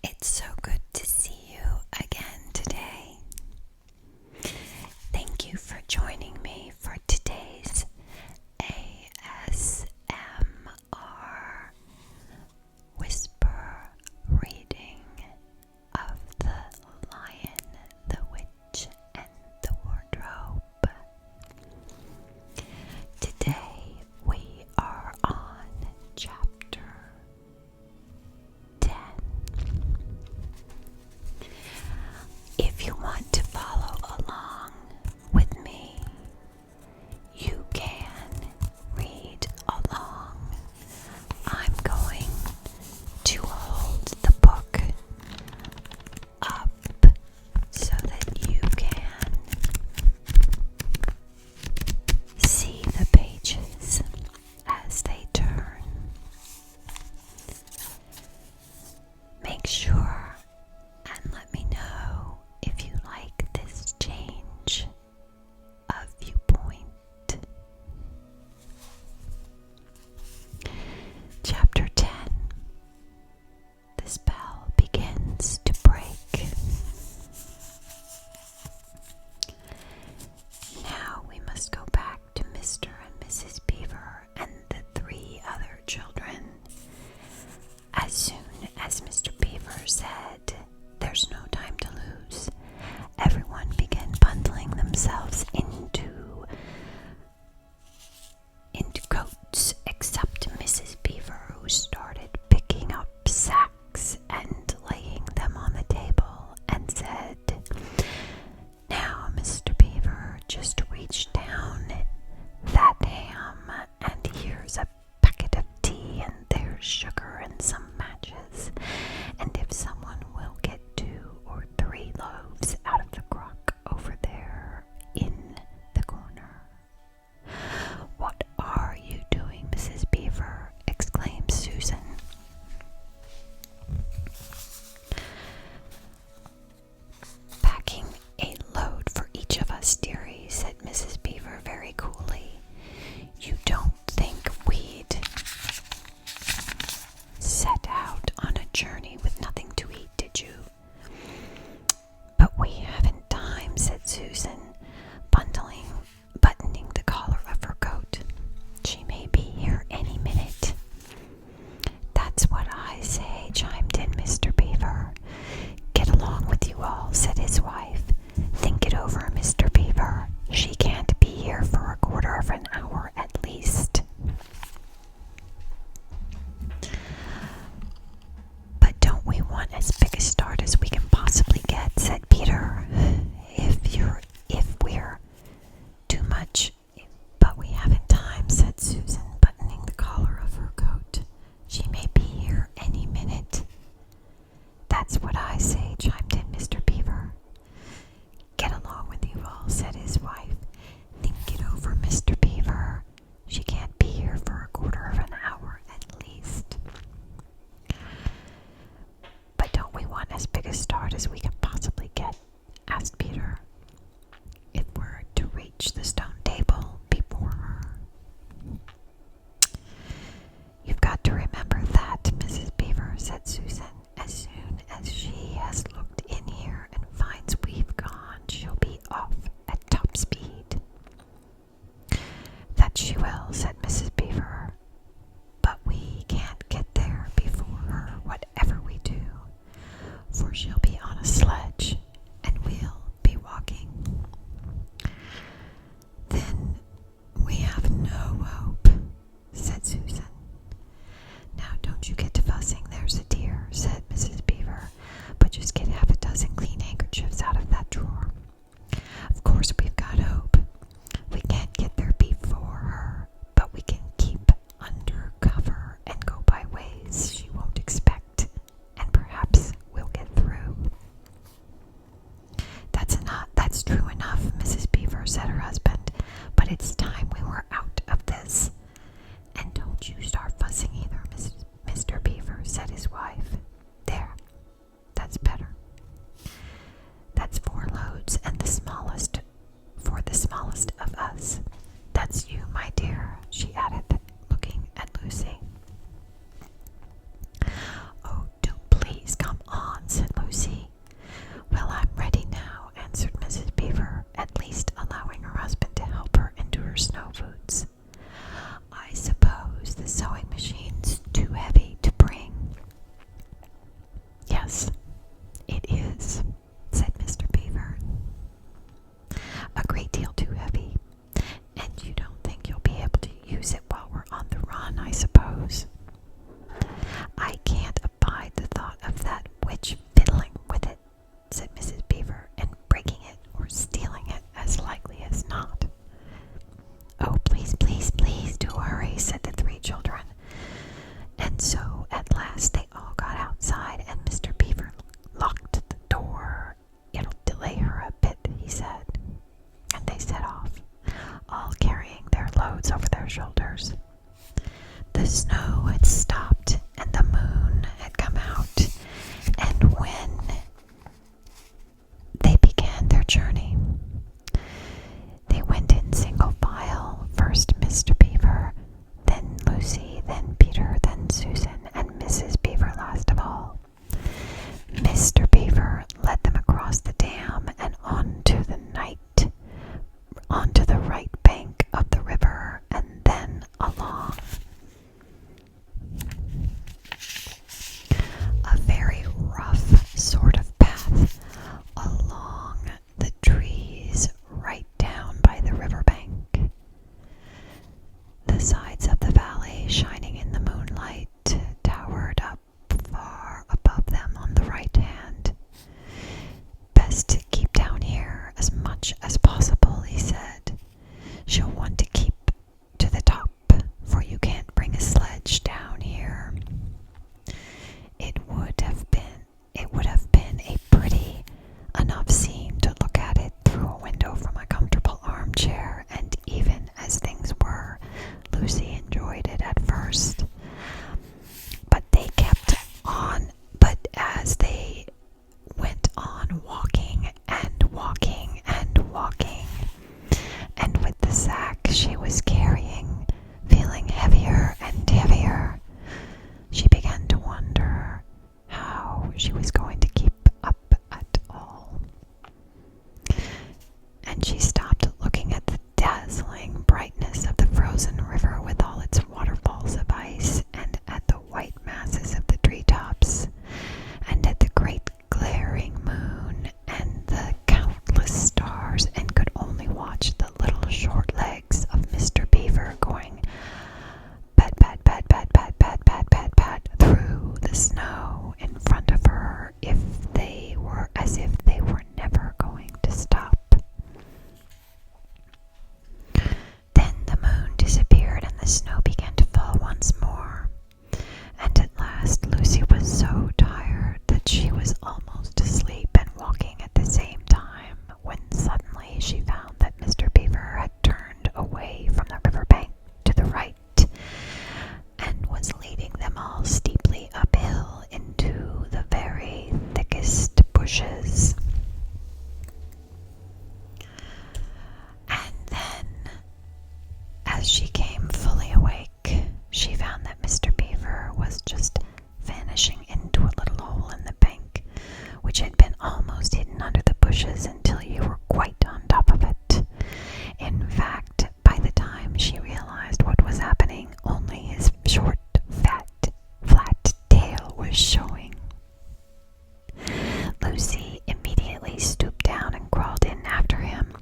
It's so good to see you again today. Thank you for joining me for today's ASMR whisper reading of The Lion, the Witch, and the Wardrobe. Today we are on chapter 10. If you want to follow along with me, you can read along. I'm going to hold the book up so that you can see the pages as they turn. Make sure and let me know if you like this change of viewpoint. Chapter 10. The spell begins to break. Now we must go back to Mr. and Mrs. Beaver and the 3 other children. As soon as Mr. Beaver said, "There's no time to lose," everyone began bundling themselves into coats except Mrs. Beaver, who started picking up sacks and laying them on the table and said, "Now, Mr. Beaver, just reach down that ham, and here's a packet of tea, and there's sugar and some matches, and if someone will get 2 or 3 loaves out of the crock over there in the corner." "What are you doing, Mrs. Beaver?" exclaimed Susan. "Packing a load for each of us, dearie," said Mrs. Beaver very coolly. "You don't think we'd set out on a journey with nothing to eat, did you?" "But we haven't time," said Susan, buttoning the collar of her coat. "She may be here any minute." "That's what I say," chimed in Mr. Beaver. "Get along with you all," said his wife. "Think it over, Mr. Beaver. She can't be here for a quarter of an hour at least." "But don't the snow in front of her as if they were never going to stop. Then the moon disappeared and the snow began to fall once more. And at last Lucy was so tired that she was almost asleep and walking at the same time when suddenly she found that Mr. Beaver had turned away from the riverbank to the right and was leading them all steeply uphill into the very thickest bushes. And then, as she came fully awake, she found that Mr. Beaver was just vanishing into a little hole in the bank, which had been almost hidden under the bushes until you were quite on top of it. In fact, by the time she realized what was happening, only his short, flat tail was showing. Lucy immediately stooped down and crawled in after him.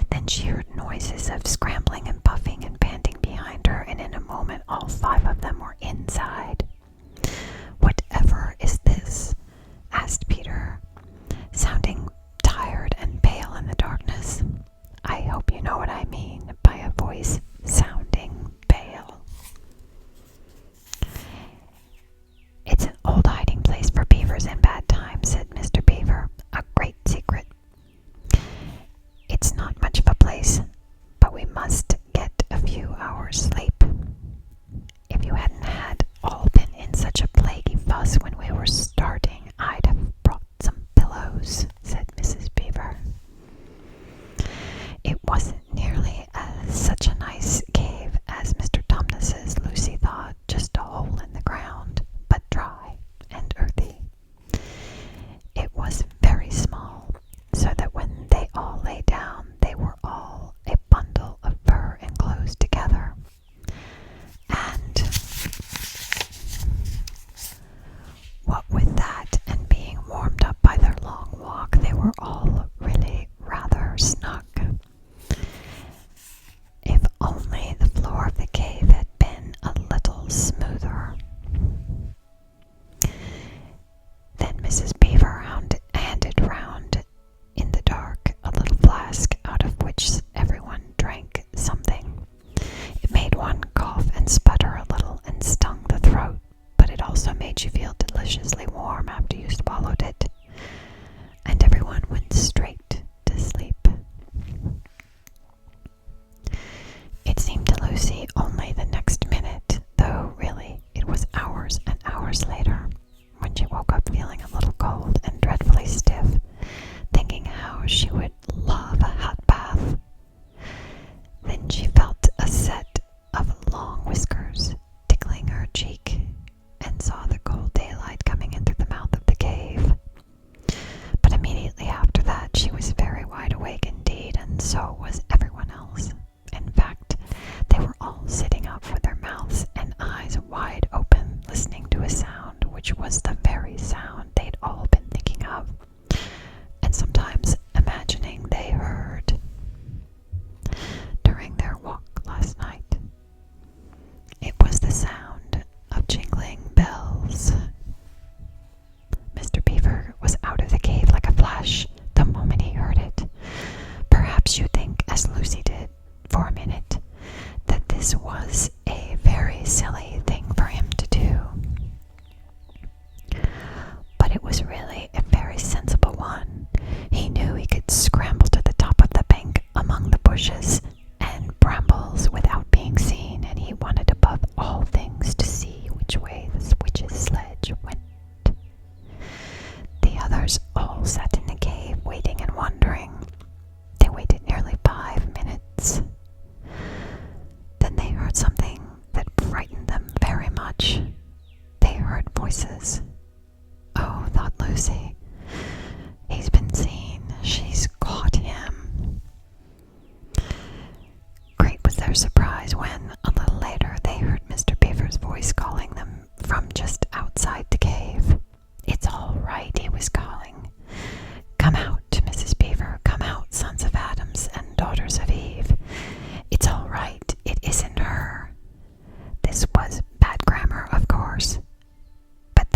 Then she heard noises of scrambling and puffing and panting behind her, and in a moment all 5 of them were inside. "Whatever is this?" asked Peter, sounding tired and pale in the darkness. I hope you know what I mean by a voice sounding pale. "It's an old hiding place for beavers in bad times," said Mr. Beaver. "A great secret. It's not much of a place, but we must get a few hours' sleep. If you hadn't had all been in such a plaguey fuss when we were starting, I'd have brought some pillows," said Mrs. Beaver. It wasn't nearly such a nice cave as Mr. Tumnus's, Lucy thought, just a hole in the ground, but dry and earthy. It was very small, so that when they all lay down, they were all a bundle of fur enclosed together. And what with that and being warmed up by their long walk, they were all really rather snug. If only the floor of the cave had been a little smoother. Then Mrs. Beaver handed round in the dark a little flask out of which everyone drank something. It made one cough and sputter a little and stung the throat, but it also made you feel deliciously warm after you swallowed it, and everyone went straight to sleep. It seemed to Lucy only the next minute, though really it was hours and hours later, when she woke up feeling a little cold and dreadfully stiff, thinking how she would love a hot bath. Then she felt a set of long whiskers tickling her cheek and saw the cold daylight coming in through the mouth of the cave. But immediately after that she was very wide awake indeed, and so was everyone else. In fact, they were all sitting up with their mouths and eyes wide open, listening to a sound which was the very sound they'd all been thinking of, and sometimes imagining they heard during their walk last night. It was the sound of jingling bells. Mr. Beaver was out of the cave like a flash the moment he heard it. Perhaps you think, as Lucy did for a minute, that this was a very silly thing for him to do. But it was really a very sensible one. He knew he could scramble to the top of the bank among the bushes and brambles without being seen, and he wanted above all things to see which way the witch's sledge went. The others all sat in the cave, waiting and wondering. They waited nearly 5 minutes. Then they heard something that frightened them very much. They heard voices. Oh, thought Lucy, he's been seen. She's caught him. Great was their surprise when, a little later, they heard Mr. Beaver's voice calling them from just outside the cave. "It's all right," he was calling. "Come out, Mrs. Beaver. Come out, sons of Adams and daughters of Eve. It's all right. It isn't her." This was bad grammar, of course, but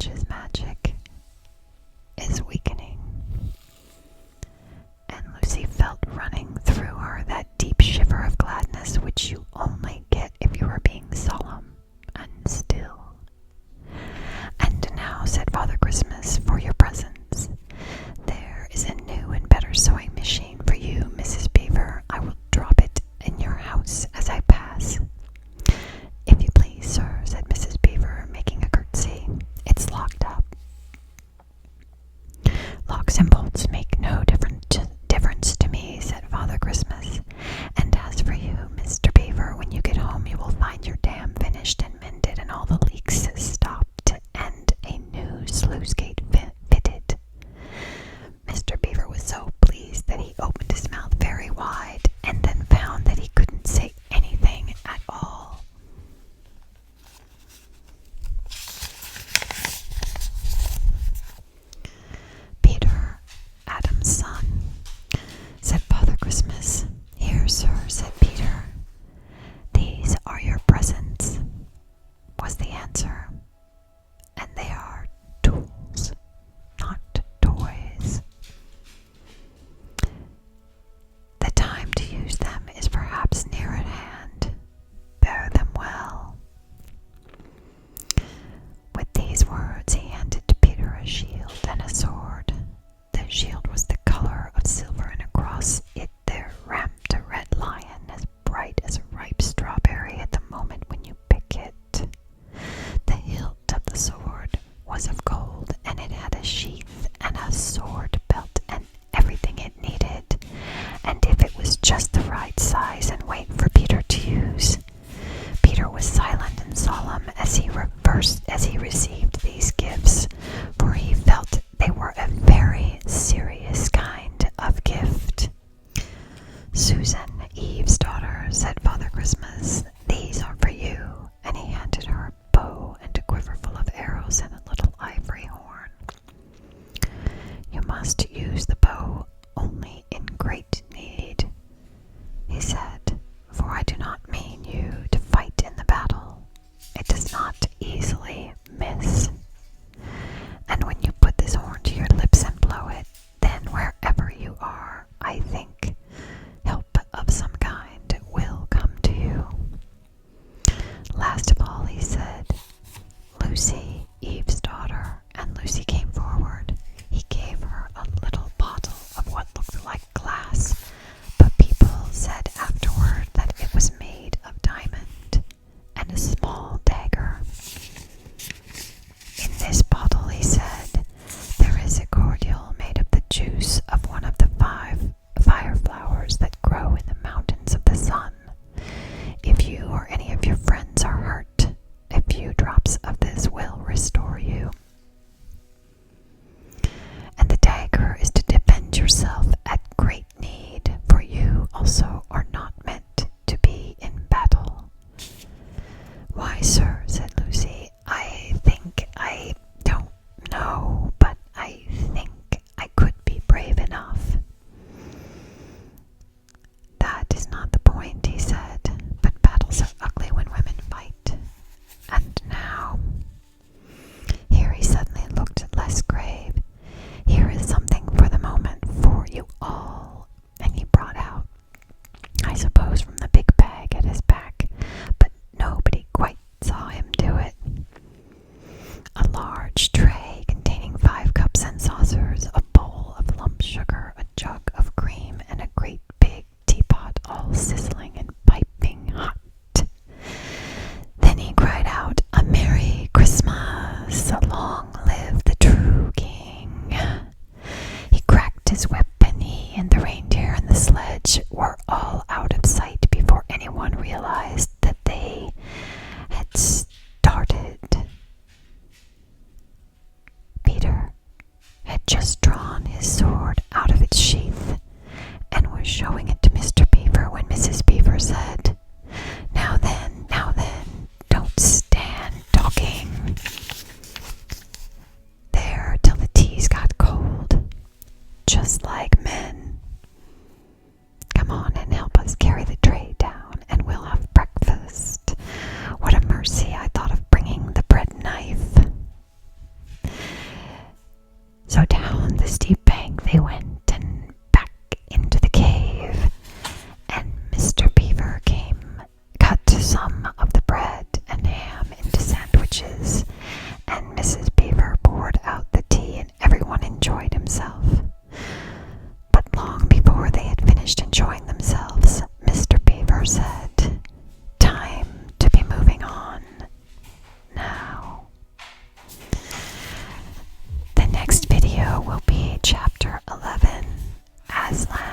witch's magic is weakening. And Lucy felt running through her that deep shiver of gladness which you only get if you are being solemn and still. "And now," said Father Christmas, "for your presents. There is a new and better sewing machine for you, Mrs. Beaver. I will drop it in your house as I pass." "If you please, sir," said Mrs. Beaver, making a curtsy. "It's locked up." "Locks and bolts make no difference to me," said Father Christmas. "And as for you, Mr. Beaver, when you get home you will find your dam finished and mended and all the leaks stopped and a new sluice gate fitted." Mr. Beaver was so pleased that he opened his mouth very wide and then found that he couldn't say anything at all. "Peter, Adam's son," said Father Christmas. "Here, sir," said Peter. "These are your presents," was the answer. "And they are tools." last